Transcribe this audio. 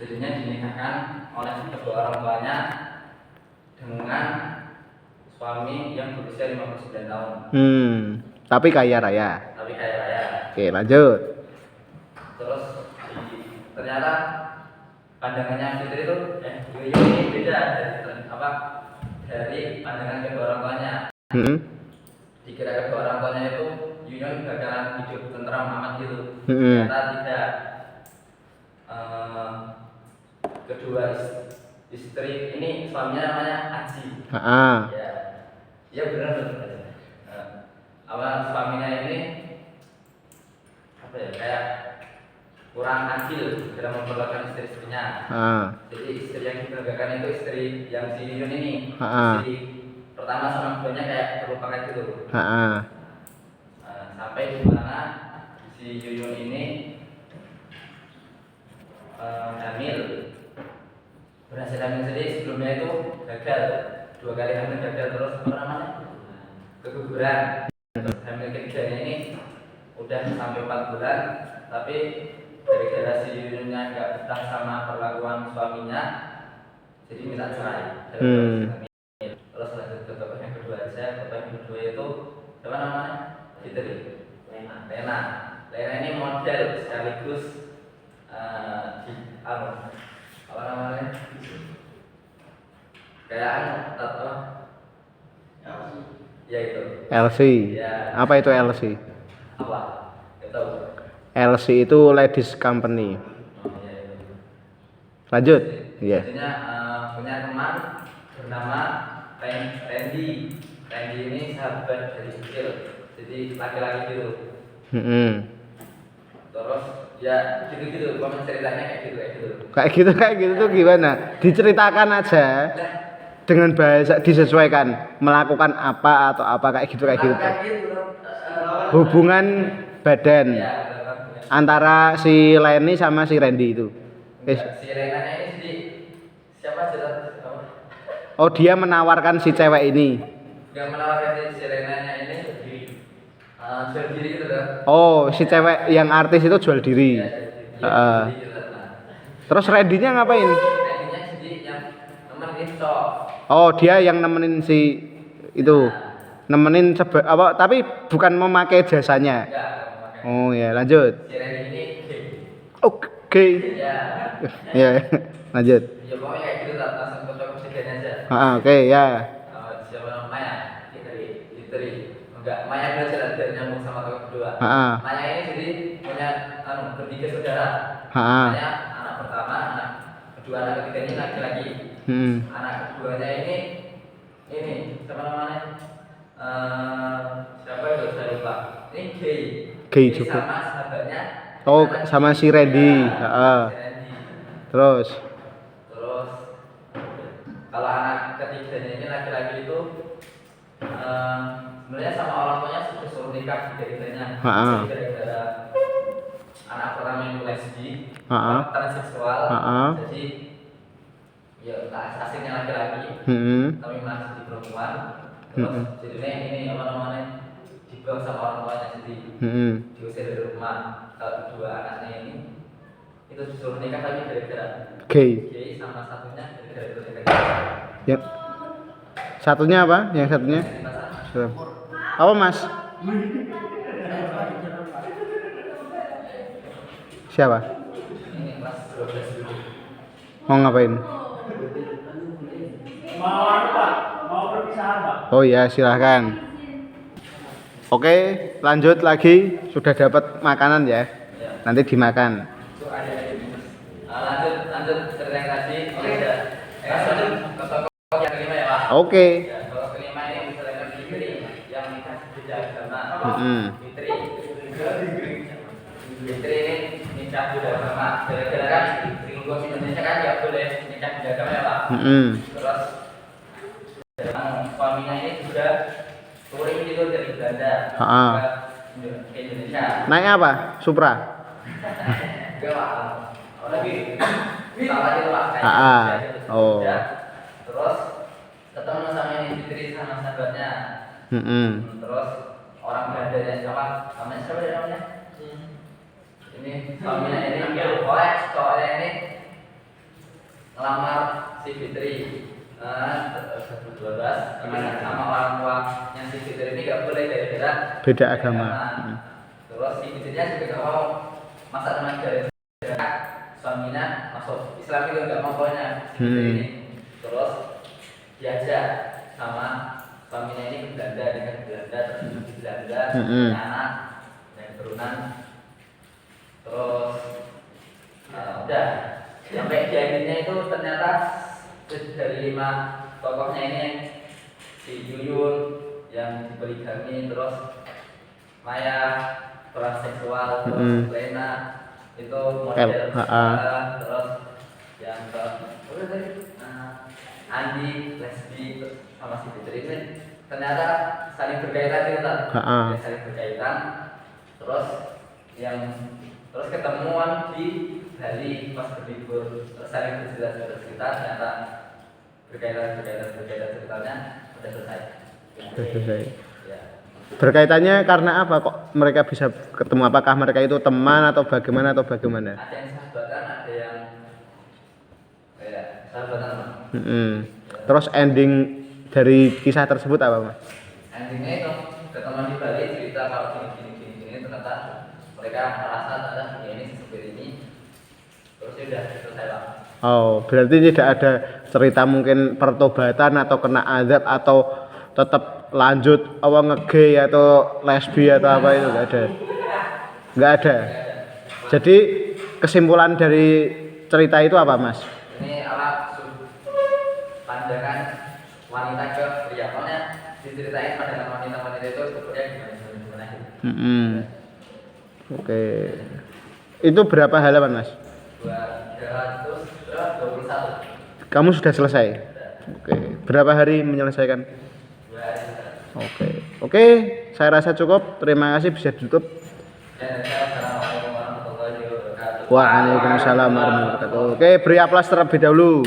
istrinya dinikahkan oleh kedua orang tuanya dengan suami yang berusia 59 tahun. Tapi kaya raya. Oke, lanjut. Terus ternyata pandangannya Fitri itu ini beda dari pandangan kedua orang tuanya. Dikira kedua orang tuanya itu Yuyun bakalan hidup tentram amat gitu. Ternyata tidak. Kedua istri ini suaminya namanya Aji. Ya benar. Suaminya ini kayak kurang adil dalam memperlakukan istri-istrinya. Jadi istri yang dibanggakan itu istri yang si Yuyun ini. Istri pertama sama keduanya kayak terlupakan gitu. Sampai di mana si Yuyun ini hamil. Berhasil hamil sendiri, sebelumnya itu gagal 2 kali hamil gagal terus keguguran. Terus hamil ketiganya ini udah sampai 4 bulan, tapi gara-gara si Yuyunnya nggak betah sama perlakuan suaminya, jadi minta cerai. Terus lanjut ke tokoh yang kedua aja. Tokoh yang kedua itu siapa namanya? Fitri. Lena ini model sekaligus apa namanya? Kayak ya itu. LC. Ya. Apa itu LC? Apa? Itu. LC itu Ladies Company. Ya, itu. Lanjut. Iya. Jadinya punya teman bernama Randy. Randy ini sahabat dari kecil. Jadi laki-laki gitu. Terus ya gitu-gitu, komen ceritanya kayak gitu. Kayak gitu tuh gimana? Diceritakan aja. Dengan bahasa disesuaikan, melakukan apa atau apa kayak gitu. Hubungan badan antara si Leni sama si Randy itu. Si Lenanya ini siapa jelas? Oh, dia menawarkan si cewek ini. Yang menawarkan si Lenanya ini jual diri gitu loh. Oh, si cewek yang artis itu jual diri. Terus Randy-nya ngapain? Randy-nya jadi yang nemenin cowok. Oh, dia yang nemenin si itu. Nemenin tapi bukan memakai jasanya. Oh ya, lanjut. Si Randy ini gay. Oke. Ya, lanjut. Ya pokoknya kayak gitu langsung ke topik ketiganya aja. Oke, ya. Siapa namanya? Fitri. Enggak, Maya belajar dari nyambung sama topik kedua. Maya ini jadi punya bertiga saudara. Maya anak pertama, anak kedua, anak ketiganya laki-laki. Anak keduanya ini siapa namanya? Siapa itu saya lupa. Ini gay juga. Sama sahabatnya. Oh, sama si Randy. Terus kalau anak ketiganya ini laki-laki itu sebenarnya sama orang tuanya sudah suruh nikah ceritanya. Gara-gara anak pertama itu lesbi, transseksual, jadi ya aslinya laki-laki, tapi masih di perempuan. Terus jadinya ini apa namanya dibuang sama orang tuanya, jadi diusir dari rumah. Kalau kedua anaknya ini itu disuruh nikah tapi gara-gara gay, sama satunya gara-gara ya. Satunya apa? Yang satunya? Apa, Mas? Siapa? ini kelas 12 dulu. Mau ngapain? Mau perpisahan, Pak. Oh ya, silahkan. Oke, lanjut lagi. Sudah dapat makanan ya? Nanti dimakan. Lanjut cerita yang tadi. Lanjut ke tokoh yang kelima ya, Pak. Oke. Tokoh kelima ini misalnya Fitri yang nikah beda agama. Fitri ini nikah beda agama. Gara-gara kan lingkungan Indonesia kan nggak boleh nikah beda agama ya, Pak. Terus suaminya ini juga touring gitu dari Belanda ke Indonesia. Naik apa? Supra. Enggak, Pak. Lagi salah itu, Pak. Oh. Terus ketemu sama ini Fitri sama sahabatnya. Terus orang Belandanya siapa? Namanya siapa ya namanya? Ini suaminya ini cowoknya ini melamar si Fitri 2012 gimana sama orang tuanya si Fitri ini gak boleh gara-gara Beda agama. Terus si Fitrinya juga gak mau masa teman gara-gara suaminya masuk Islam itu gak mau pokoknya si Fitri ini. Terus diajak sama suaminya ini ke Belanda dengan Belanda terus di Belanda punya anak dan keturunan. Terus udah sampai di akhirnya itu ternyata dari 5 tokohnya ini si Yuyun yang dipoligami, terus Maya peran seksual, terus Lena itu model terus yang Andi lesbi sama si Fitri ini ternyata saling berkaitan gitu kan, saling berkaitan. Terus terus ketemuan di Bali pas berlibur, terus saling bercerita ternyata berkaitan ceritanya udah selesai. Sudah selesai. Ya. Berkaitannya karena apa kok mereka bisa ketemu? Apakah mereka itu teman atau bagaimana? Ada yang sahabatan, ada yang sahabatan. Terus ending dari kisah tersebut apa, Mas? Endingnya itu ketemu di Bali cerita kalau gini ternyata mereka merasa ada ini seperti ini, terus sudah selesai Pak. Oh, berarti tidak ada cerita mungkin pertobatan atau kena azab atau tetap lanjut ngegay atau lesbi atau apa itu nggak ada. Jadi kesimpulan dari cerita itu apa, Mas? Ini pandangan wanita ke pria, soalnya diceritain pandangan wanita itu sebenarnya gimana. Oke. Itu berapa halaman, Mas? 221. Kamu sudah selesai? Oke. Berapa hari menyelesaikan? 2 hari. Oke, saya rasa cukup. Terima kasih, bisa ditutup. Assalamualaikum warahmatullahi wabarakatuh. Waalaikumsalam warahmatullahi wabarakatuh. Oke, beri aplaus terlebih dahulu.